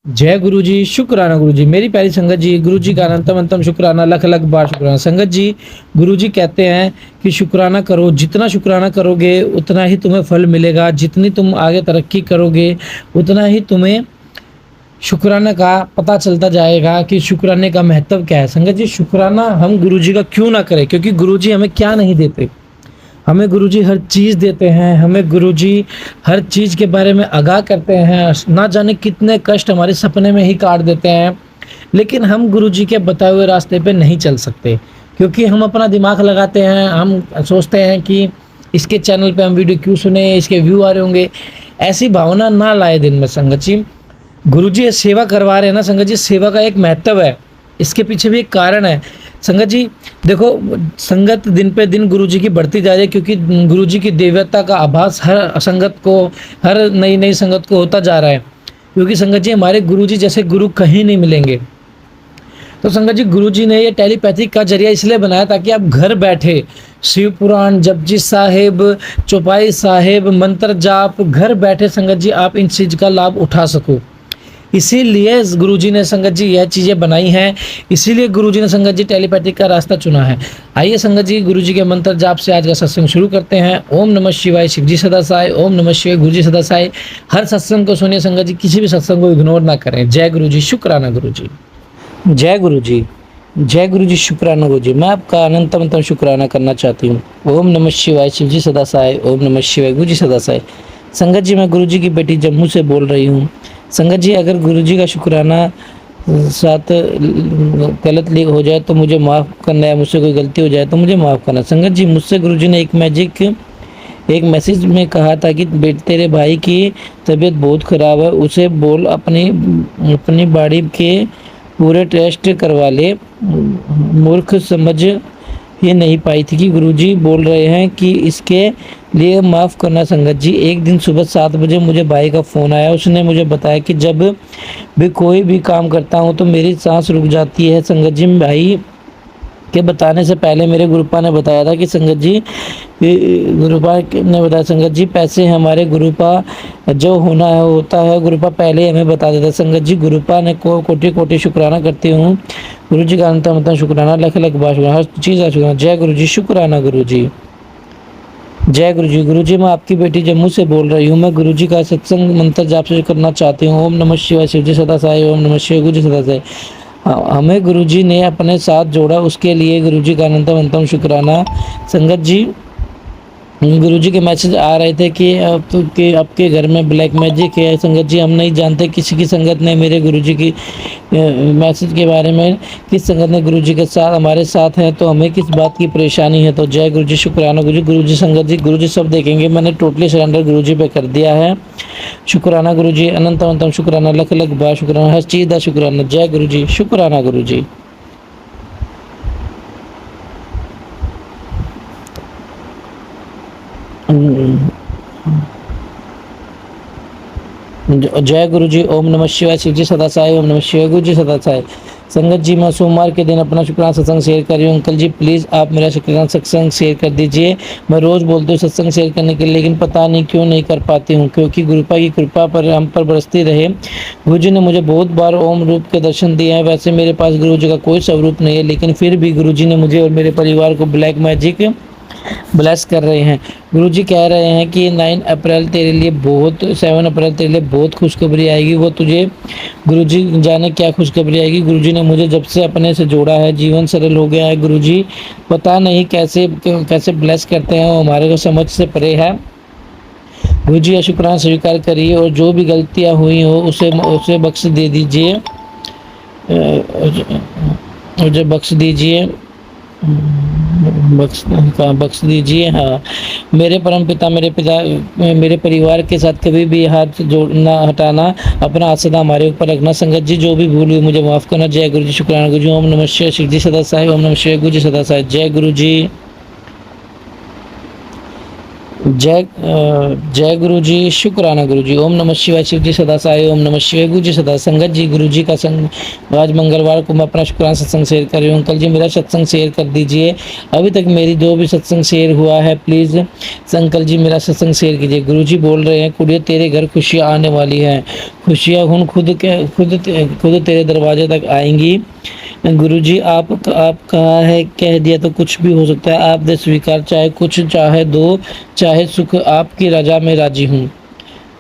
जय गुरु जी, शुक्राना गुरु जी। मेरी प्यारी संगत जी, गुरु जी का अनंतम अनंतम शुक्राना, लख लख बार शुक्राना। संगत जी, गुरु जी कहते हैं कि शुक्राना करो, जितना शुक्राना करोगे उतना ही तुम्हें फल मिलेगा, जितनी तुम आगे तरक्की करोगे उतना ही तुम्हें शुक्राना का पता चलता जाएगा कि शुक्राने का महत्व क्या है। संगत जी, शुक्राना हम गुरु जी का क्यों ना करें, क्योंकि गुरु जी हमें क्या नहीं देते। हमें गुरुजी हर चीज़ देते हैं, हमें गुरुजी हर चीज़ के बारे में आगाह करते हैं, ना जाने कितने कष्ट हमारे सपने में ही काट देते हैं, लेकिन हम गुरुजी के बताए हुए रास्ते पे नहीं चल सकते, क्योंकि हम अपना दिमाग लगाते हैं, हम सोचते हैं कि इसके चैनल पे हम वीडियो क्यों सुने, इसके व्यू आ रहे होंगे। ऐसी भावना ना लाए दिन में संगत जी। गुरुजी ये सेवा करवा रहे हैं ना संगत जी, सेवा का एक महत्व है, इसके पीछे भी एक कारण है। संगत जी देखो, संगत दिन पे दिन गुरुजी की बढ़ती जा रही है, क्योंकि गुरुजी की दिव्यता का आभास हर संगत को, हर नई नई संगत को होता जा रहा है, क्योंकि संगत जी हमारे गुरुजी जैसे गुरु कहीं नहीं मिलेंगे। तो संगत जी, गुरुजी ने ये टेलीपैथिक का जरिया इसलिए बनाया ताकि आप घर बैठे शिव पुराण, जपजी साहिब, चौपाई साहिब, मंत्र जाप, घर बैठे संगत जी आप इन चीज़ का लाभ उठा सको। इसीलिए गुरुजी ने संगत जी यह चीज़ें बनाई हैं, इसीलिए गुरुजी ने संगत जी टेलीपैथिक का रास्ता चुना है। आइए संगत जी, गुरुजी के मंत्र जाप से आज का सत्संग शुरू करते हैं। ओम नमः शिवाय, शिव जी सदा साय। ओम नमः शिवाय, गुरु जी सदा साय। हर सत्संग को सुनिए संगत जी, किसी भी सत्संग को इग्नोर ना करें। जय गुरु जी, शुक्राना गुरु जी। जय गुरु जी, जय गुरु जी, शुक्राना गुरु जी। मैं आपका अनंतम शुक्राना करना चाहती हूँ। ओम नमः शिवाय, शिव जी सदा साय। ओम नमः शिवाय, गुरु जी सदा साय। संगत जी, मैं गुरु जी की बेटी जम्मू से बोल रही हूँ। संगत जी, अगर गुरु जी का शुक्राना साथ गलत हो जाए तो मुझे माफ़ करना है, मुझसे कोई गलती हो जाए तो मुझे माफ़ करना। संगत जी, मुझसे गुरु जी ने एक मैसेज में कहा था कि तेरे भाई की तबीयत बहुत ख़राब है, उसे बोल अपनी बाड़ी के पूरे टेस्ट करवा ले। मूर्ख समझ ही नहीं पाई थी कि गुरुजी बोल रहे हैं कि इसके लिए माफ़ करना। संगत जी, एक दिन सुबह 7 बजे मुझे भाई का फ़ोन आया। उसने मुझे बताया कि जब भी कोई भी काम करता हूँ तो मेरी सांस रुक जाती है। संगत जी, भाई के बताने से पहले मेरे गुरुपा ने बताया था कि संगत जी, गुरुपा ने बताया संगत जी, पैसे हमारे गुरुपा जो होना है होता है, गुरुपा पहले हमें बता देता। संगत जी, गुरुपा ने कोटि कोटि शुक्राना करती हूँ। गुरु जी का अंत शुक्राना, लख लख बार शुक्राना, हर चीज़ का शुक्राना। जय गुरु जी, शुक्राना गुरु जी। जय गुरु जी। गुरु जी, मैं आपकी बेटी जम्मू से बोल रही हूँ। मैं गुरु जी का सत्संग मंत्र जाप से करना चाहती हूँ। ओम नमः शिवाय, शिव जी सदा साय। ओम नमः शिवाय, गुरु जी सदा साय। हमें गुरु जी ने अपने साथ जोड़ा, उसके लिए गुरु जी का अनंतम शुक्राना। संगत जी, गुरुजी के मैसेज आ रहे थे कि आपके घर में ब्लैक मैजिक है। संगत जी, हम नहीं जानते किसी की संगत ने मेरे गुरुजी की मैसेज के बारे में, किस संगत ने गुरुजी के साथ हमारे साथ है, तो हमें किस बात की परेशानी है। तो जय गुरुजी, शुक्राना गुरुजी। गुरुजी संगत जी, गुरुजी सब देखेंगे। मैंने टोटली सरेंडर गुरुजी पे कर दिया है। शुक्राना गुरुजी, अनंतम शुक्राना, लख लख बार शुक्राना, हर चीज़ का शुक्राना। जय गुरुजी, शुक्राना गुरुजी। जय गुरु जी। ओम नमः शिवाय, शिव जी सदा साय। ओम नमः शिवाय, गुरु जी सदा साय। संगत जी, मैं सोमवार के दिन अपना शुक्राना सत्संग शेयर कर रही हूँ। अंकल जी, प्लीज़ आप मेरा शुक्राना सत्संग शेयर कर दीजिए। मैं रोज़ बोलती हूँ सत्संग शेयर करने के लिए, लेकिन पता नहीं क्यों नहीं कर पाती हूँ, क्योंकि गुरुपा की कृपा पर हम पर बरसती रहे। गुरु जी ने मुझे बहुत बार ओम रूप के दर्शन दिए हैं। वैसे मेरे पास गुरु जी का कोई स्वरूप नहीं है, लेकिन फिर भी गुरु जी ने मुझे और मेरे परिवार को ब्लैक मैजिक ब्लेस कर रहे हैं। गुरुजी कह रहे हैं कि 7 अप्रैल तेरे लिए बहुत खुशखबरी आएगी। वो तुझे गुरुजी जाने क्या खुशखबरी आएगी। गुरुजी ने मुझे जब से अपने से जोड़ा है, जीवन सरल हो गया है। गुरुजी पता नहीं कैसे ब्लेस करते हैं, वो हमारे को समझ से परे है। गुरुजी, या शुक्राना स्वीकार करिए और जो भी गलतियाँ हुई हो उसे बख्श दे दीजिए, मुझे बख्श दीजिए, बख्श दीजिए। हाँ, मेरे परम पिता, मेरे परिवार के साथ कभी भी हाथ जोड़ना हटाना, अपना हाथ सदा हमारे ऊपर रखना। संगत जी, जो भी भूल हुई मुझे माफ़ करना। जय गुरु जी, शुक्राना गुरु जी। ओम नमः शिवाय, शिव जी सदा साय। ओम नमः शिवाय, गुरु जी सदा साय। जय गुरु जी। जय गुरु जी, शुक्राना गुरु जी। ओम नमः शिवाय, शिव जी सदा सहाय। ओम नमः शिवाय, गुरु जी सदा। संगत जी, गुरु जी का संग आज मंगलवार को मैं अपना शुक्राना सत्संग शेयर कर रही हूँ। अंकल जी मेरा सत्संग शेयर कर दीजिए। अभी तक मेरी जो भी सत्संग शेयर हुआ है प्लीज़ अंकल जी मेरा सत्संग शेयर कीजिए। गुरु जी बोल रहे हैं, कुड़िए तेरे घर खुशियाँ आने वाली हैं। खुशियाँ खुद तेरे दरवाजे तक आएंगी। गुरुजी आप कहा है, कह दिया तो कुछ भी हो सकता है। आप दे स्वीकार, चाहे कुछ चाहे दो, चाहे सुख आपकी रजा में राजी हूँ।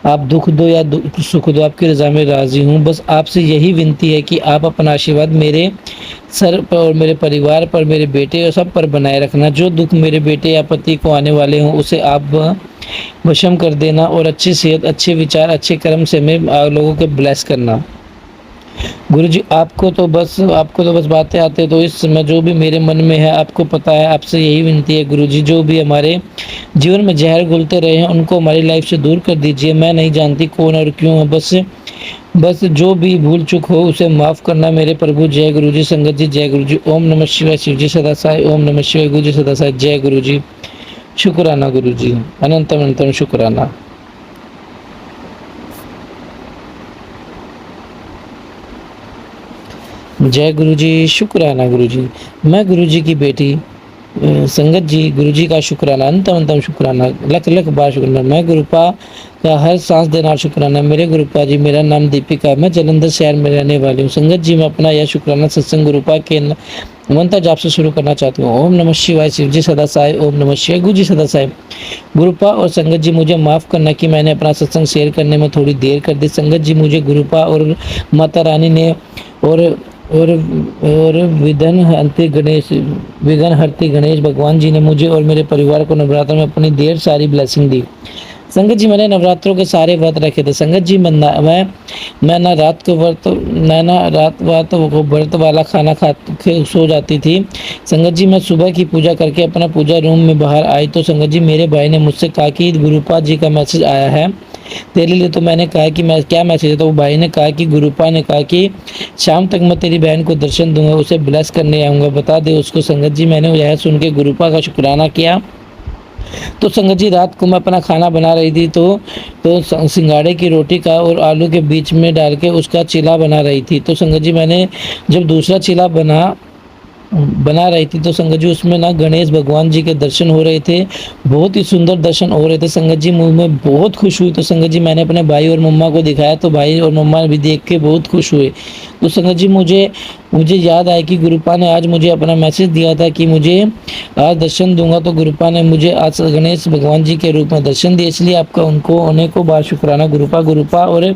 आप दुख दो या सुख दो, आपकी रजा में राजी हूँ। बस आपसे यही विनती है कि आप अपना आशीर्वाद मेरे सर पर और मेरे परिवार पर, मेरे बेटे और सब पर बनाए रखना। जो दुख मेरे बेटे या पति को आने वाले हों उसे आप वशम कर देना और अच्छी सेहत, अच्छे विचार, अच्छे कर्म से मैं लोगों को ब्लेस करना। गुरुजी आपको तो बस बातें आते, तो इस समय जो भी मेरे मन में है आपको पता है। आपसे यही विनती है गुरुजी, जो भी हमारे जीवन में जहर घुलते रहे हैं उनको हमारी लाइफ से दूर कर दीजिए। मैं नहीं जानती कौन और क्यों है, बस जो भी भूल चूक हो उसे माफ़ करना मेरे प्रभु। जय गुरु जी। संगत जी जय गुरु जी। ओम नमः शिवाय, शिव जी सदा सहाय। ओम नमः शिवाय, गुरु जी सदा सहाय। जय गुरु जी, शुक्राना गुरु जी, अनंतम अनंतम शुक्राना। जय गुरु जी, शुक्राना गुरु जी। मैं गुरु जी की बेटी संगत जी, गुरु जी का शुक्राना, अंतम अंतम शुक्राना, लख लख बार शुक्राना। मैं गुरुपा का हर सांस देना शुक्राना। मेरे गुरुपा जी, मेरा नाम दीपिका, मैं जलंधर शहर में रहने वाली हूँ। संगत जी मैं अपना यह शुक्राना सत्संग गुरुपा के मंत्र जाप से शुरू करना चाहती हूँ। ओम नमः शिवाय, शिव जी सदा साई। ओम नमः शिवाय, गुरु जी सदा साई। गुरुपा और संगत जी मुझे माफ़ करना कि मैंने अपना सत्संग शेयर करने में थोड़ी देर कर दी। संगत जी मुझे गुरुपा और माता रानी ने और और विघ्न हरते गणेश भगवान जी ने मुझे और मेरे परिवार को नवरात्र में अपनी ढेर सारी ब्लेसिंग दी। संगत जी मैंने नवरात्रों के सारे व्रत रखे थे। संगत जी मैं ना रात को व्रत वाला खाना खा के सो जाती थी। संगत जी मैं सुबह की पूजा करके अपना पूजा रूम में बाहर आई तो संगत जी मेरे भाई ने मुझसे कहा कि गुरुपा जी का मैसेज आया है तेरे लिए। तो मैंने कहा कि मैं क्या मैसेज है, तो वो भाई ने कहा कि गुरुपा ने कहा कि शाम तक मैं तेरी बहन को दर्शन दूंगा, उसे ब्लेस करने आऊँगा, बता दे उसको। संगत जी मैंने यह सुन के गुरुपा का शुक्राना किया। तो संगत जी रात को मैं अपना खाना बना रही थी तो सिंगाड़े की रोटी का और आलू के बीच में डाल के उसका चिला बना रही थी। तो संगत जी मैंने जब दूसरा चिला बना रही थी तो संगत जी उसमें ना गणेश भगवान जी के दर्शन हो रहे थे, बहुत ही सुंदर दर्शन हो रहे थे। संगत जी मुँह में बहुत खुश हुई। तो संगत जी मैंने अपने भाई और मम्मा को दिखाया तो भाई और मम्मा भी देख के बहुत खुश हुए। तो संगत जी मुझे याद आया कि गुरुपा ने आज मुझे अपना मैसेज दिया था कि मुझे आज दर्शन दूंगा। तो गुरुपा ने मुझे आज गणेश भगवान जी के रूप में दर्शन दिए, इसलिए आपका उनको अनेकों बार शुक्राना गुरुपा और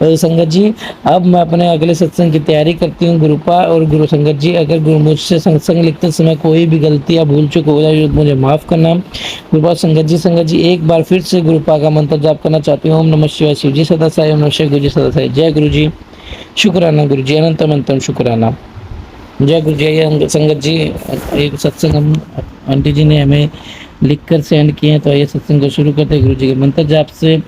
संगत जी। अब मैं अपने अगले सत्संग की तैयारी करती हूँ। गुरुपा और गुरु संगत जी, अगर मुझसे सत्संग लिखते समय कोई भी गलती या भूल चूक हो जाए मुझे माफ़ करना। गुरुपा संगत जी एक बार फिर से गुरुपा का मंत्र जाप करना चाहती हूँ। ओम नमः शिवाय, शिव जी सदा साई। ओम नमः शिवाय, गुरु जी सदा साई। जय गुरु जी, शुक्राना गुरु जी, अनंतम अनंतम शुक्राना। जय गुरु जी। संगत जी एक सत्संग हम आंटी जी ने हमें लिख कर सेंड किए हैं, तो ये सत्संग को शुरू करते हैं गुरु जी के मंत्र जाप से।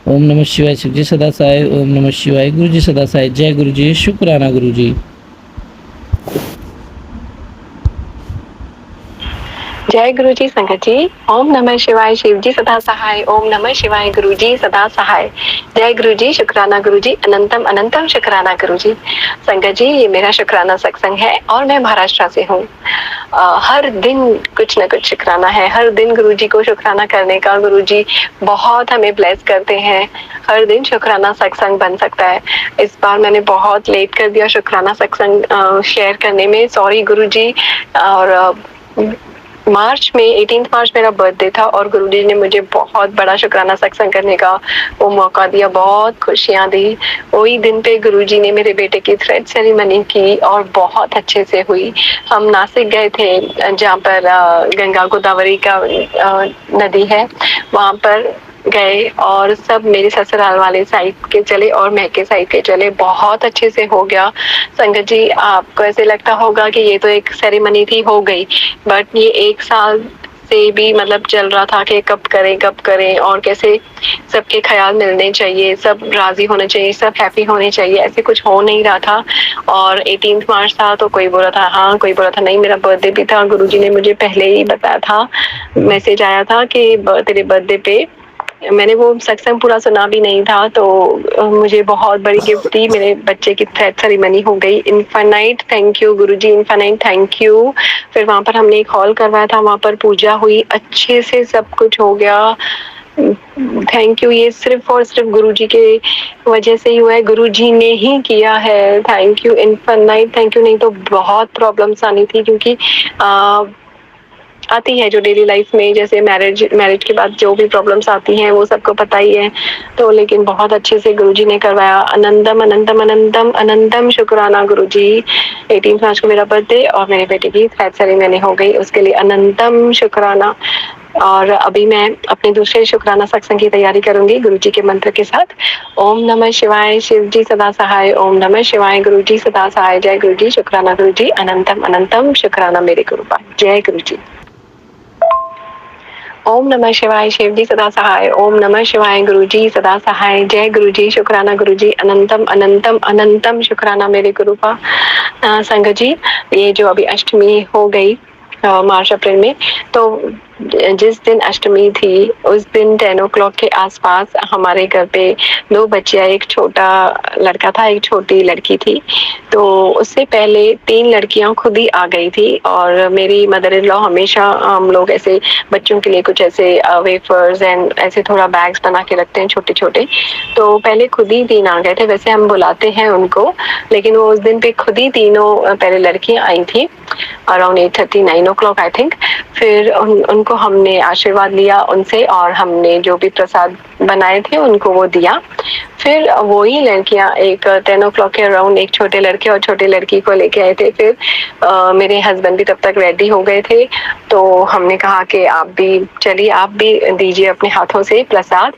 ओम नमः शिवाय, शिव जी सदा साई। ओम नमः शिवाय, गुरु जी सदा साई। जय गुरु जी, शुक्राना गुरु जी। जय गुरु जी। संगत जी ओम नमः शिवाय, शिव जी सदा सहाय। ओम नमः शिवाय, गुरु जी सदा सहाय। जय गुरु जी, शुक्राना गुरु जी, अनंतम अनंतम शुक्राना गुरु जी। संगत जी ये मेरा शुक्राना सत्संग है और मैं महाराष्ट्र से हूँ। हर दिन कुछ न कुछ शुक्राना है, हर दिन गुरु जी को शुक्राना करने का। गुरु जी बहुत हमें ब्लेस करते हैं, हर दिन शुक्राना सत्संग बन सकता है। इस बार मैंने बहुत लेट कर दिया शुक्राना सत्संग शेयर करने में, सॉरी गुरु जी। और मार्च में 18 मार्च मेरा बर्थडे था और गुरुजी ने मुझे बहुत बड़ा शुक्राना सत्संग करने का वो मौका दिया, बहुत खुशियां दी। वही दिन पे गुरुजी ने मेरे बेटे की थ्रेड सेरेमनी की और बहुत अच्छे से हुई। हम नासिक गए थे जहाँ पर गंगा गोदावरी का नदी है, वहाँ पर गए और सब मेरे ससुराल वाले साइड के चले और मैके साइड के चले, बहुत अच्छे से हो गया। संगत जी आपको ऐसे लगता होगा कि ये तो एक सेरेमनी थी, हो गई, बट ये 1 साल से भी मतलब चल रहा था कि कब करें और कैसे सबके ख्याल मिलने चाहिए, सब राज़ी होने चाहिए, सब हैप्पी होने चाहिए, ऐसे कुछ हो नहीं रहा था। और 18 मार्च था तो कोई बोल रहा था हाँ, कोई बोल रहा था नहीं, मेरा बर्थडे भी था। गुरुजी ने मुझे पहले ही बताया था, मैसेज आया था कि तेरे बर्थडे पे। मैंने वो सत्संग पूरा सुना भी नहीं था, तो मुझे बहुत बड़ी गिफ्ट थी, मेरे बच्चे की थ्रेड सेरेमनी हो गई। Infinite thank you Guruji, infinite thank you. फिर वहाँ पर हमने एक हॉल करवाया था, वहाँ पर पूजा हुई, अच्छे से सब कुछ हो गया। थैंक यू, ये सिर्फ और सिर्फ गुरुजी के वजह से ही हुआ है, गुरुजी ने ही किया है। Thank you infinite thank you, नहीं तो बहुत प्रॉब्लम्स आनी थी, क्योंकि आती है जो डेली लाइफ में, जैसे मैरिज के बाद जो भी प्रॉब्लम्स आती हैं वो सबको पता ही है। तो लेकिन बहुत अच्छे से गुरुजी ने करवाया। अनंतम अनंतम अनंतम अनंतम शुक्राना गुरुजी। 18 मार्च को मेरा बर्थडे और मेरे बेटे की थ्रेड सेरेमनी हो गई, उसके लिए अनंतम शुक्राना। और अभी मैं अपने दूसरे शुक्राना सत्संग की तैयारी करूंगी गुरुजी के मंत्र के साथ। ओम नमः शिवाय, शिव जी सदा सहाय। ओम नमः शिवाय, गुरुजी सदा सहाय। जय गुरुजी, शुक्राना गुरुजी, अनंतम अनंतम शुक्राना मेरे गुरुपा। जय गुरुजी। ओम नमः शिवाय, शिव जी सदा सहाय। ओम नमः शिवाय, गुरुजी सदा सहाय। जय गुरुजी, शुक्राना गुरुजी, अनंतम अनंतम अनंतम शुक्राना मेरे गुरुपा। संगत जी, ये जो अभी अष्टमी हो गई मार्च अप्रैल में, तो जिस दिन अष्टमी थी उस दिन 10 o'clock के आसपास हमारे घर पे 2 बच्चियां, एक छोटा लड़का था, एक छोटी लड़की थी। तो उससे पहले 3 लड़कियां खुद ही आ गई थी, और मेरी मदर इन लॉ हमेशा हम लोग ऐसे बच्चों के लिए कुछ ऐसे वेफर्स एंड ऐसे थोड़ा बैग्स बना के रखते हैं छोटे छोटे। तो पहले खुद ही 3 आ गए थे, वैसे हम बुलाते हैं उनको, लेकिन वो उस दिन पे खुद ही तीनों पहले लड़कियां आई थी अराउंड 8:30 9 o'clock आई थिंक। फिर उनको हमने आशीर्वाद लिया उनसे, और हमने जो भी प्रसाद बनाए थे उनको वो दिया। फिर वही लड़कियां एक 10 o'clock के अराउंड एक छोटे लड़के और छोटी लड़की को लेके आए थे। फिर मेरे हस्बैंड भी तब तक रेडी हो गए थे, तो हमने कहा कि आप भी चलिए, आप भी दीजिए अपने हाथों से प्रसाद,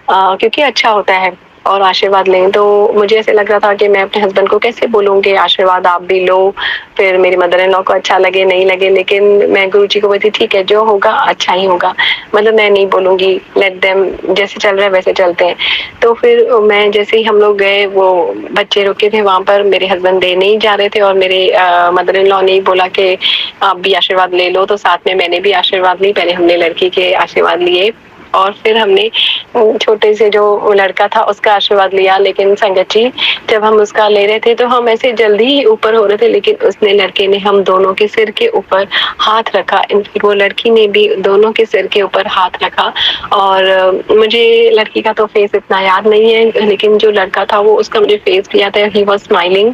क्योंकि अच्छा होता है और आशीर्वाद लें। तो मुझे ऐसे लग रहा था कि मैं अपने हस्बैंड को कैसे बोलूँगी आशीर्वाद आप भी लो, फिर मेरी मदर इन लॉ को अच्छा लगे नहीं लगे, लेकिन मैं गुरुजी को बोलती ठीक है, जो होगा अच्छा ही होगा, मतलब मैं नहीं बोलूँगी, लेट देम, जैसे चल रहा है वैसे चलते हैं। तो फिर मैं जैसे ही हम लोग गए, वो बच्चे रुके थे वहाँ पर, मेरे हस्बैंड दे नहीं जा रहे थे, और मेरे मदर इन लॉ ने बोला कि आप भी आशीर्वाद ले लो, तो साथ में मैंने भी आशीर्वाद ली। पहले हमने लड़की के आशीर्वाद लिए, और फिर हमने छोटे से जो लड़का था उसका आशीर्वाद लिया। लेकिन संगत जी, जब हम उसका ले रहे थे तो हम ऐसे जल्दी ही ऊपर हो रहे थे, लेकिन उसने, लड़के ने, हम दोनों के सिर के ऊपर हाथ रखा, वो लड़की ने भी दोनों के सिर के ऊपर हाथ रखा। और मुझे लड़की का तो फेस इतना याद नहीं है, लेकिन जो लड़का था वो, उसका मुझे फेस भी याद है, ही वॉज स्माइलिंग,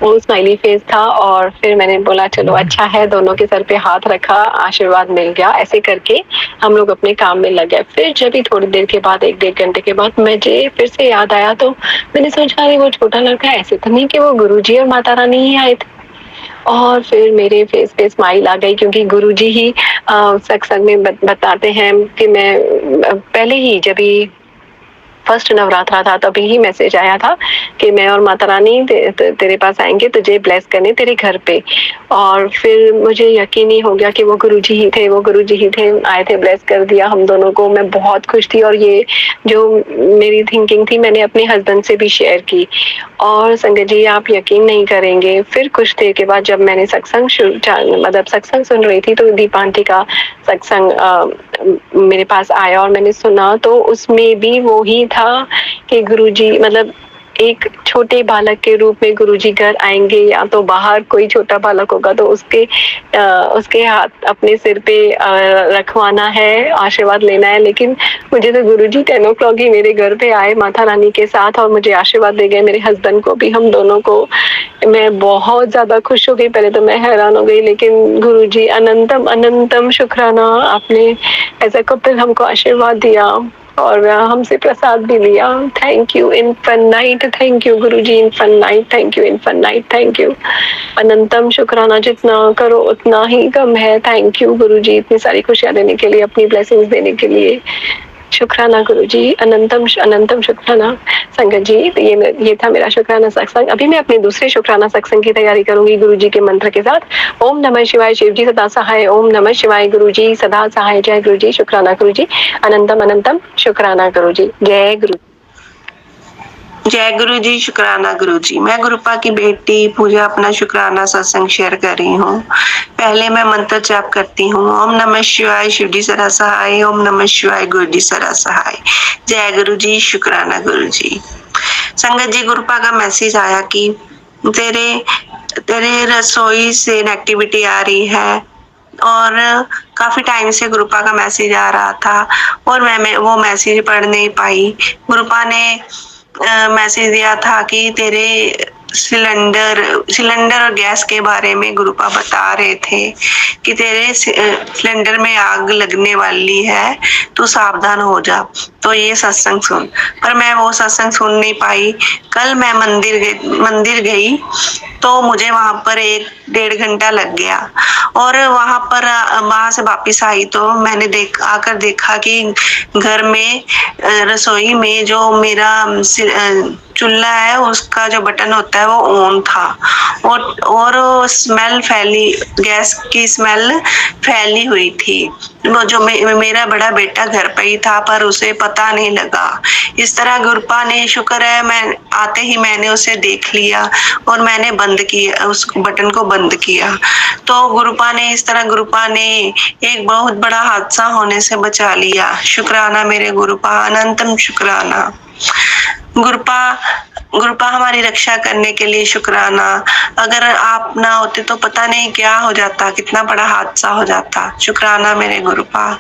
वो स्माइली फेस था। और फिर मैंने बोला चलो अच्छा है, दोनों के सर पे हाथ रखा, आशीर्वाद मिल गया। ऐसे करके हम लोग अपने काम में लग गए। फिर जब भी थोड़ी देर के बाद, 1-1.5 घंटे के बाद, मुझे फिर से याद आया, तो मैंने सोचा अरे वो छोटा लड़का ऐसे तो नहीं कि वो गुरुजी और माता रानी ही आए थे। और फिर मेरे फेस पे स्माइल आ गई, क्योंकि गुरुजी ही सत्संग में बताते हैं कि मैं पहले ही, जब ही फर्स्ट नवरात्रा था, तभी ही मैसेज आया था कि मैं और माता रानी तेरे पास आएंगे तुझे ब्लेस करने तेरे घर पे। और फिर मुझे यकीन ही हो गया कि वो गुरुजी ही थे, वो गुरुजी ही थे, आए थे, ब्लेस कर दिया हम दोनों को। मैं बहुत खुश थी, और ये जो मेरी थिंकिंग थी मैंने अपने हस्बैंड से भी शेयर की। और संगत जी, आप यकीन नहीं करेंगे, फिर कुछ देर के बाद जब मैंने सत्संग मतलब सत्संग सुन रही थी, तो दीप आंटी का सत्संग मेरे पास आया और मैंने सुना, तो उसमें भी वो ही था कि गुरुजी, मतलब एक छोटे बालक के रूप में गुरुजी घर आएंगे, या तो बाहर कोई छोटा बालक होगा तो उसके हाथ अपने सिर पे रखवाना है, आशीर्वाद लेना है। लेकिन मुझे तो गुरुजी 10 o'clock ही मेरे घर पे आए माता रानी के साथ, और मुझे आशीर्वाद दे गए, मेरे हस्बैंड को भी, हम दोनों को। मैं बहुत ज्यादा खुश हो गई, पहले तो मैं हैरान हो गई, लेकिन गुरुजी अनंतम अनंतम शुक्राना, आपने एज अ कपल हमको आशीर्वाद दिया और हमसे प्रसाद भी लिया। Thank you infinite, thank you Guruji infinite, thank you infinite, thank you. अनंतम शुक्राना, जितना करो उतना ही कम है। थैंक यू गुरुजी, इतनी सारी खुशियां देने के लिए, अपनी ब्लेसिंग्स देने के लिए। शुक्राना गुरुजी, अनंतम अनंतम शुक्राना। संगत जी, ये था मेरा शुक्राना सत्संग। अभी मैं अपने दूसरे शुक्राना सत्संग की तैयारी करूंगी गुरुजी के मंत्र के साथ। ओम नमः शिवाय, शिव जी सदा सहाय। ओम नमः शिवाय, गुरुजी सदा सहाय। जय गुरुजी, शुक्राना गुरुजी, अनंतम अनंतम शुक्राना गुरुजी। जय गुरु। जय गुरु जी, शुक्राना गुरु जी। मैं गुरुपा की बेटी पूजा अपना शुक्राना सत्संग शेयर कर रही हूँ। पहले मैं मंत्र जाप करती हूँ। ओम नमः शिवाय, शिव जी सदा सहाय। ओम नमः शिवाय, गुरु जी सदा सहाय। जय गुरु जी, शुक्राना गुरु जी। संगत जी, गुरुपा का मैसेज आया कि तेरे तेरे रसोई से नेगेटिविटी आ रही है और काफी टाइम से गुरुपा का मैसेज आ रहा था और मैं वो मैसेज पढ़ नहीं पाई। गुरुपा ने मैसेज दिया था कि तेरे सिलेंडर और गैस के बारे में गुरुपा बता रहे थे कि तेरे सिलेंडर में आग लगने वाली है, तू सावधान हो जा। तो ये सत्संग सुन। पर मैं वो सत्संग सुन नहीं पाई। कल मैं मंदिर गई तो मुझे वहां पर 1-1.5 घंटा लग गया और वहां से वापिस आई तो मैंने आकर देखा कि घर में रसोई में जो मेरा चूल्हा है उसका जो बटन होता है वो ऑन था और स्मेल गैस की स्मेल फैली हुई थी। वो जो मेरा बड़ा बेटा घर पे ही था पर उसे पता नहीं लगा। इस तरह गुरुपा ने, शुक्र है मैं आते ही मैंने उसे देख लिया और मैंने बंद किया, उस बटन को बंद किया। तो गुरुपा ने एक बहुत बड़ा हादसा होने से बचा लिया। शुक्राना मेरे गुरुपा, अनंतम शुक्राना। गुरुपा हमारी रक्षा करने के लिए शुक्राना। अगर आप ना होते तो पता नहीं क्या हो जाता, कितना बड़ा हादसा हो जाता। शुक्राना मेरे गुरुपा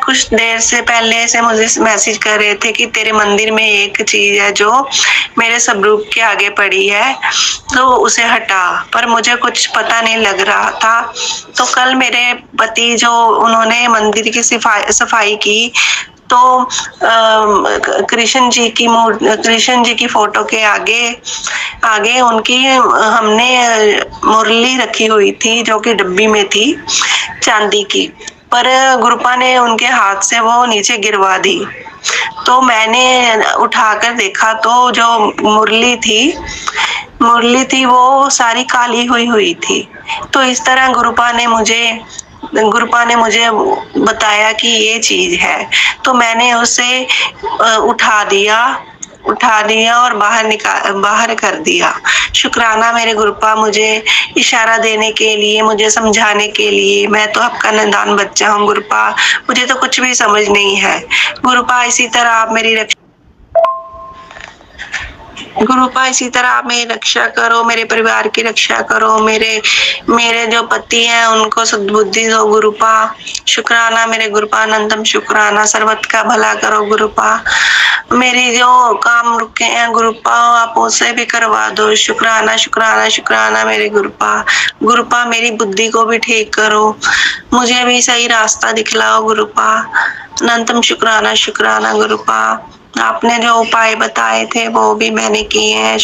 कुछ देर से पहले से मुझे मैसेज कर रहे थे कि तेरे मंदिर में एक चीज है जो मेरे स्वरूप के आगे पड़ी है तो उसे हटा, पर मुझे कुछ पता नहीं लग रहा था। तो कल मेरे पति जो उन्होंने मंदिर की सफाई की तो कृष्ण जी की फोटो के आगे उनकी हमने मुरली रखी हुई थी जो कि डब्बी में थी चांदी की, पर गुरुपा ने उनके हाथ से वो नीचे गिरवा दी। तो मैंने उठाकर देखा तो जो मुरली थी वो सारी काली हुई थी। तो इस तरह गुरुपा ने मुझे बताया कि ये चीज है, तो मैंने उसे उठा दिया और बाहर कर दिया। शुक्राना मेरे गुरुपा, मुझे इशारा देने के लिए, मुझे समझाने के लिए। मैं तो आपका नादान बच्चा हूँ गुरुपा, मुझे तो कुछ भी समझ नहीं है। गुरुपा इसी तरह आप मेरी रक्षा करो, मेरे परिवार की रक्षा करो, मेरे जो पति हैं उनको सद्बुद्धि दो गुरुपा। शुक्राना मेरे गुरुपा, अनंतम शुक्राना। सर्वत का भला करो गुरुपा। मेरी जो काम रुके हैं गुरुपा आप उसे भी करवा दो। शुक्राना मेरे गुरुपा मेरी बुद्धि को भी ठीक करो, मुझे भी सही रास्ता दिखलाओ गुरुपा। अनंतम शुक्राना गुरुपा। आपने जो उपाय बताए थे वो भी मैंने किए हैं।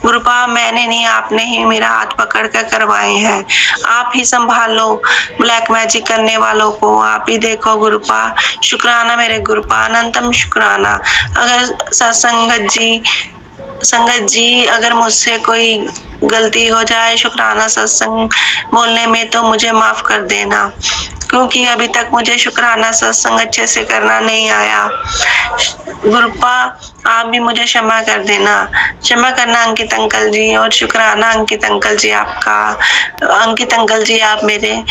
गुरुपा मैंने नहीं, आपने ही मेरा हाथ पकड़ कर करवाए हैं। आप ही संभालो ब्लैक मैजिक करने वालों को, आप ही देखो गुरुपा। शुक्राना मेरे गुरुपा, अनंतम शुक्राना। अगर संगत जी अगर मुझसे कोई गलती हो जाए शुक्राना सत्संग बोलने में तो मुझे माफ कर देना, क्योंकि अभी तक मुझे शुक्राना सत्संग अच्छे से करना नहीं आया। गुरुपा आप भी मुझे क्षमा कर देना, क्षमा करना अंकित अंकल जी, और शुक्राना अंकित अंकल जी आपका। अंकित अंकल जी आप मेरे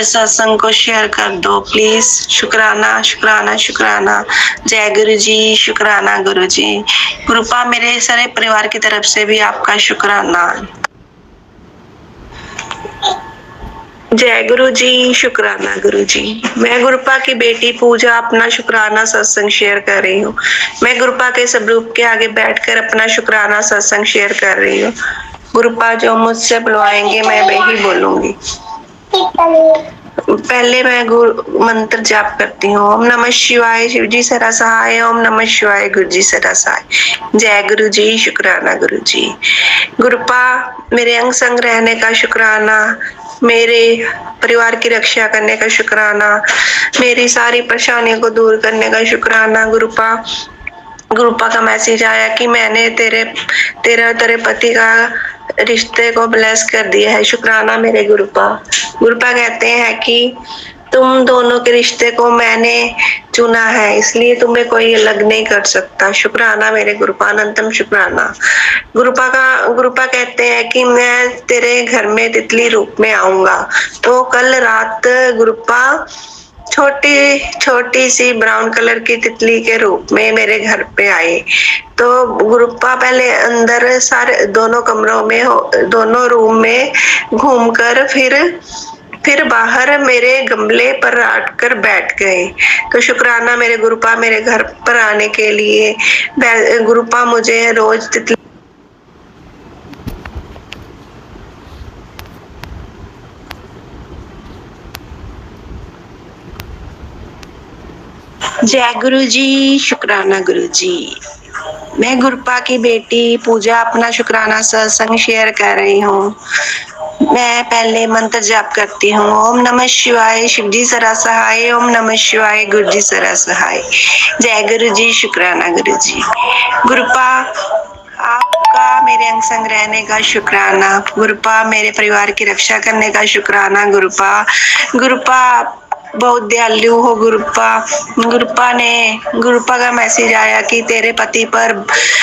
सत्संग को शेयर कर दो प्लीज। शुक्राना। जय गुरु जी, शुक्राना गुरु जी। गुरुपा मेरे सारे परिवार की तरफ से भी आपका शुक्राना। जय गुरु जी, शुक्राना गुरु जी। मैं गुरुपा की बेटी पूजा अपना शुक्राना सत्संग शेयर कर रही हूँ। मैं गुरुपा के स्वरूप के आगे बैठकर अपना शुक्राना सत्संग शेयर कर रही हूँ। गुरुपा जो मुझसे बुलवाएंगे मैं वही बोलूंगी। पहले मैं मंत्र जाप करती हूँ। ओम नमः शिवाय, शिव जी सदा सहाय। ओम नमः शिवाय, गुरु जी सदा सहाय। जय गुरु जी, शुक्राना गुरु जी। गुरुपा मेरे अंग संग रहने का शुक्राना। मेरे परिवार की रक्षा करने का शुक्राना, मेरी सारी परेशानियों को दूर करने का शुक्राना। गुरुपा का मैसेज आया कि मैंने तेरे पति का रिश्ते को ब्लेस कर दिया है। शुक्राना मेरे गुरुपा। गुरुपा कहते हैं कि तुम दोनों के रिश्ते को मैंने चुना है, इसलिए तुम्हें कोई अलग नहीं कर सकता। शुक्राना मेरे गुरुपा, अनंतम शुक्राना। गुरुपा कहते हैं कि मैं तेरे घर में तितली रूप में आऊंगा। तो कल रात गुरुपा छोटी छोटी सी ब्राउन कलर की तितली के रूप में मेरे घर पे आए। तो गुरुपा पहले अंदर सारे दोनों रूम में घूमकर फिर बाहर मेरे गमले पर आकर बैठ गए। तो शुक्राना मेरे गुरुपा मेरे घर पर आने के लिए। गुरुपा मुझे रोज तितली जय गुरु जी, शुक्राना गुरु जी। मैं गुरुपा की बेटी पूजा अपना शुक्राना सत्संग शेयर कर रही हूँ। मैं पहले मंत्र जाप करती हूँ। ओम नमः शिवाय, शिव जी सदा सहाय। ओम नमः शिवाय, गुरु जी सदा सहाय। जय गुरु जी, शुक्राना गुरु जी। गुरुपा आपका मेरे अंग संग रहने का शुक्राना। गुरुपा मेरे परिवार की रक्षा करने का शुक्राना। गुरुपा बहुत दयालु हो। गुरुपा का मैसेज आया कि तेरे पति पर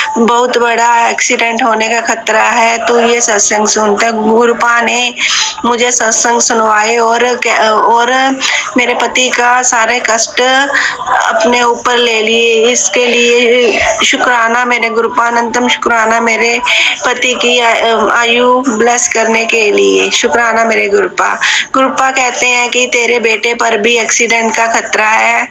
बहुत बड़ा एक्सीडेंट होने का खतरा है, तो ये सत्संग सुनता। गुरुपा ने मुझे सत्संग सुनवाए और मेरे पति का सारे कष्ट अपने ऊपर ले लिए। इसके लिए शुक्राना मेरे गुरुपा, अनंतम शुक्राना मेरे पति की आयु ब्लेस करने के लिए। शुक्राना मेरे गुरुपा। गुरुपा कहते हैं कि तेरे बेटे पर भी एक्सीडेंट का खतरा है,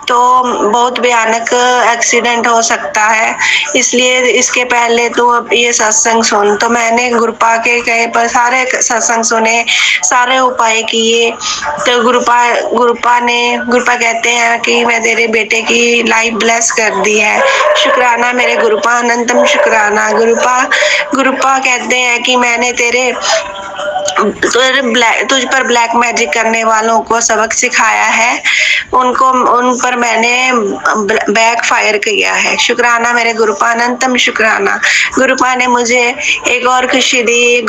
तो बहुत भयानक एक्सीडेंट हो सकता है, इसलिए इसके पहले तू अब ये सत्संग सुन। तो मैंने गुरुपा के कहे पर सारे सत्संग सुने, सारे उपाय किए। तो गुरुपा कहते हैं कि मैं तेरे बेटे की लाइफ ब्लेस कर दी है। शुक्राना मेरे गुरुपा, अनंतम शुक्राना। गुरुपा कहते हैं कि मैंने तुझ पर ब्लैक मैजिक करने वालों को सबक सिखाया है, उन पर मैंने बैक फायर किया है। शुक्राना मेरे गुरुपा, अनंतम शुक्राना। गुरुपा ने मुझे एक और खुशी दी।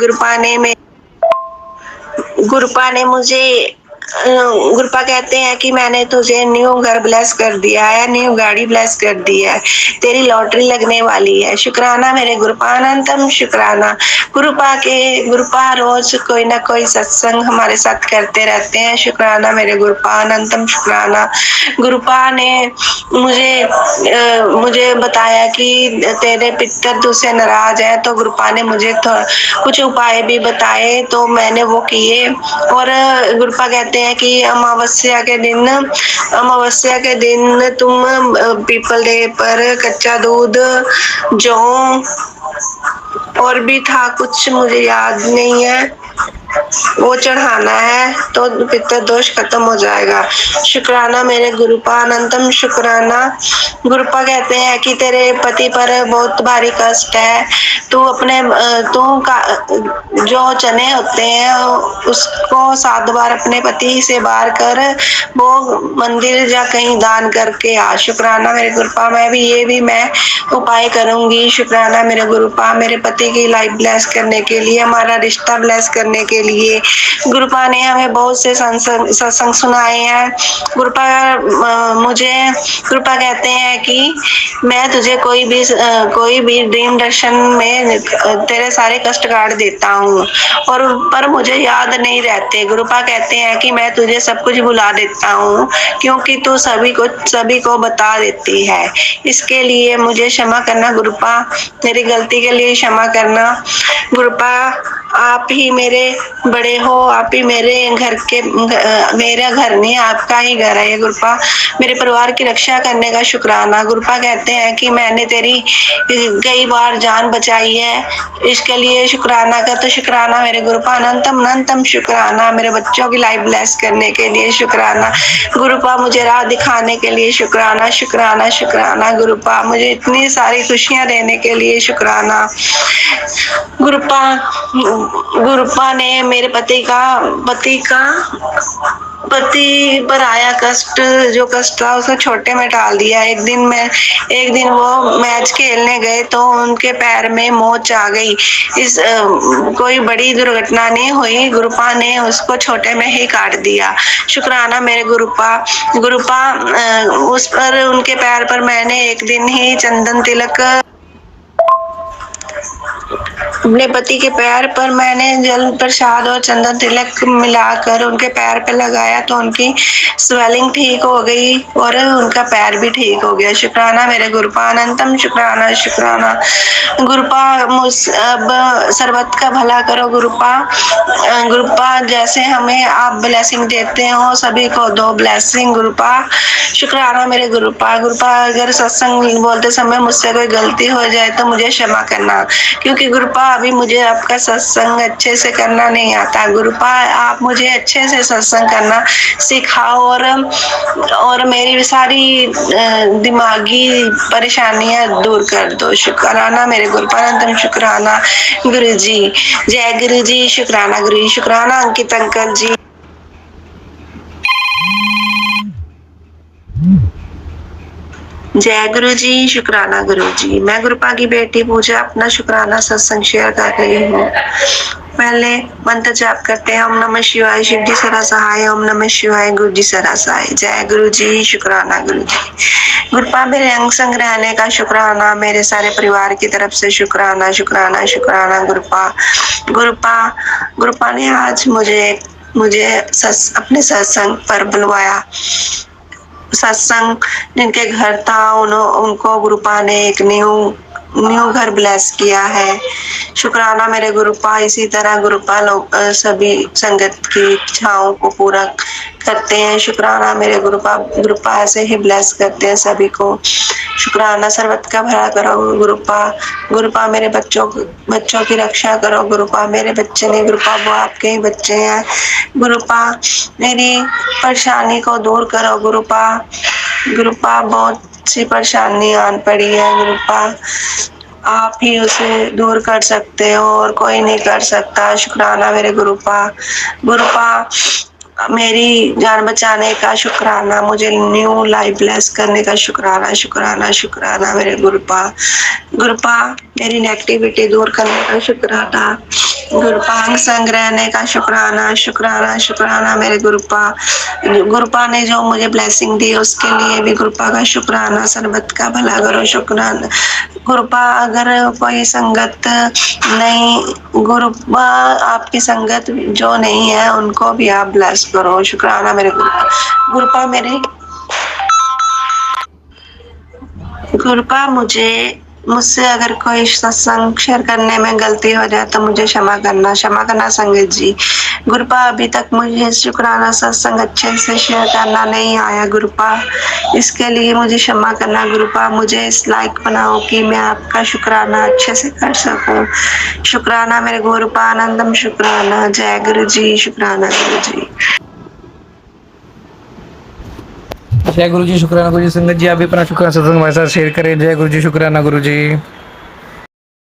गुरुपा कहते हैं कि मैंने तुझे न्यू घर ब्लेस कर दिया है, न्यू गाड़ी ब्लेस कर दी है, तेरी लॉटरी लगने वाली है। शुक्राना मेरे गुरुपा, अनंतम शुक्राना। गुरुपा रोज कोई ना कोई सत्संग हमारे साथ करते रहते हैं। शुक्राना मेरे गुरुपा, अनंतम शुक्राना। गुरुपा ने मुझे बताया कि तेरे पितर तुझसे नाराज है, तो गुरुपा ने मुझे कुछ उपाय भी बताए, तो मैंने वो किए। और गुरुपा कहते हैं कि अमावस्या के दिन तुम पीपल देव पर कच्चा दूध, जौ और भी था कुछ, मुझे याद नहीं है, वो चढ़ाना है तो पितर दोष खत्म हो जाएगा। शुक्राना मेरे गुरुपा, अनंतम शुक्राना। गुरुपा कहते हैं कि तेरे पति पर बहुत भारी कष्ट है, जो चने होते हैं उसको 7 बार अपने पति से बार कर वो मंदिर या कहीं दान करके आ। शुक्राना मेरे गुरुपा, मैं उपाय करूंगी। शुक्राना मेरे गुरुपा, मेरे पति की लाइफ ब्लेस करने के लिए, हमारा रिश्ता ब्लेस करने के लिए। गुरुपा ने हमें बहुत से सत्संग सुनाए हैं। गुरुपा कहते हैं कि मैं तुझे कोई भी ड्रीम दर्शन में तेरे सारे कष्ट काट देता हूँ, पर मुझे याद नहीं रहते। गुरुपा कहते हैं कि मैं तुझे सब कुछ भुला देता हूँ, क्योंकि तू सभी को बता देती है। इसके लिए मुझे क्षमा करना गुरुपा, मेरी गलती के लिए क्षमा करना। गुरुपा आप ही मेरे बड़े हो, आप ही मेरा घर नहीं, आपका ही घर है ये गुरुपा। मेरे परिवार की रक्षा करने का शुक्राना। गुरुपा कहते हैं कि मैंने तेरी कई बार जान बचाई है, इसके लिए शुक्राना कर। तो शुक्राना मेरे गुरुपा, अनंतम शुक्राना। मेरे बच्चों की लाइफ ब्लेस करने के लिए शुक्राना। गुरुपा मुझे राह दिखाने के लिए शुक्राना, शुक्राना, शुक्राना। गुरुपा मुझे इतनी सारी खुशियां देने के लिए शुक्राना। गुरुपा गुरुपा ने मेरे पति पर आया कष्ट, जो कष्ट था उसे छोटे में टाल दिया। एक दिन वो मैच खेलने गए तो उनके पैर में मोच आ गई। कोई बड़ी दुर्घटना नहीं हुई, गुरुपा ने उसको छोटे में ही काट दिया। शुक्राना मेरे गुरुपा। उस पर उनके पैर पर मैंने एक दिन ही चंदन तिलक, अपने पति के पैर पर मैंने जल प्रसाद और चंदन तिलक मिलाकर उनके पैर पर लगाया तो उनकी स्वेलिंग ठीक हो गई और उनका पैर भी ठीक हो गया। शुक्राना मेरे गुरुपा। अनंतम शुक्राना गुरुपा। अब सर्वत का भला करो गुरुपा। गुरुपा, जैसे हमें आप ब्लेसिंग देते हो सभी को दो ब्लेसिंग गुरुपा। शुक्राना मेरे गुरुपा। अगर सत्संग बोलते समय मुझसे कोई गलती हो जाए तो मुझे क्षमा करना, क्योंकि गुरुपा अभी मुझे आपका सत्संग अच्छे से करना नहीं आता। गुरुपा, आप मुझे अच्छे से सत्संग करना सिखाओ और मेरी सारी दिमागी परेशानियां दूर कर दो। शुक्राना मेरे गुरुपा। अनंतम शुक्राना गुरु जी। जय गुरु जी। शुक्राना गुरु जी। शुक्राना अंकित अंकल जी। जय गुरु जी। शुक्राना गुरु जी। मैं गुरुपा की बेटी पूजा अपना शुक्राना सत्संग शेयर कर रही हूँ। पहले मंत्र जाप करते हैं। ओम नमः शिवाय शिव जी सदा सहाय। ओम नमः शिवाय गुरु जी सदा सहाय। जय गुरु जी। शुक्राना गुरु जी। गुरुपा, मेरे अंग संग रहने का शुक्राना, मेरे सारे परिवार की तरफ से शुक्राना गुरुपा। गुरुपा ने आज मुझे अपने सत्संग पर बुलवाया। सत्संग जिनके घर था उनको गुरुपा ने एक न्यू घर ब्लेस किया है। शुक्राना मेरे गुरुपा। इसी तरह गुरुपा लोग सभी संगत की इच्छाओं को पूरा करते हैं। शुक्राना मेरे गुरुपा ऐसे ही ब्लेस करते हैं सभी को। शुक्राना सर्वत का भला करो गुरुपा मेरे बच्चों की रक्षा करो गुरुपा। मेरे बच्चे नहीं गुरुपा, वो आपके ही बच्चे हैं गुरुपा। मेरी परेशानी को दूर करो गुरुपा। बहुत सी परेशानी आन पड़ी है गुरुपा, आप ही उसे दूर कर सकते हो और कोई नहीं कर सकता। शुक्राना मेरे गुरुपा। मेरी जान बचाने का शुक्राना, मुझे न्यू लाइफ ब्लेस करने का शुक्राना मेरे गुरुपा। मेरी नेगेटिविटी दूर करने का शुक्राना गुरुपा। अंग संग रहने का शुक्राना मेरे गुरुपा ने जो मुझे ब्लेसिंग दी उसके लिए भी गुरुपा का शुक्राना। सर्वत का भला करो शुक्राना गुरुपा। अगर कोई संगत नहीं गुरुपा, आपकी संगत जो नहीं है उनको भी आप ब्लेस करो। शुक्राना मेरे गुरुपा। मेरे गुरुपा, मुझसे अगर कोई सत्संग शेयर करने में गलती हो जाए तो मुझे क्षमा करना संगत जी। गुरुपा, अभी तक मुझे शुक्राना सत्संग अच्छे से शेयर करना नहीं आया गुरुपा, इसके लिए मुझे क्षमा करना गुरुपा। मुझे इस लायक बनाओ कि मैं आपका शुक्राना अच्छे से कर सकूं। शुक्राना मेरे गुरुपा। आनंदम शुक्राना। जय गुरु जी। शुक्राना गुरु जी। जय गुरु जी। शुक्राना गुरु जी। संगत जी, आप भी अपना शुक्राना सत्संग हमारे साथ शेयर करें। जय गुरु जी। शुक्राना गुरु जी।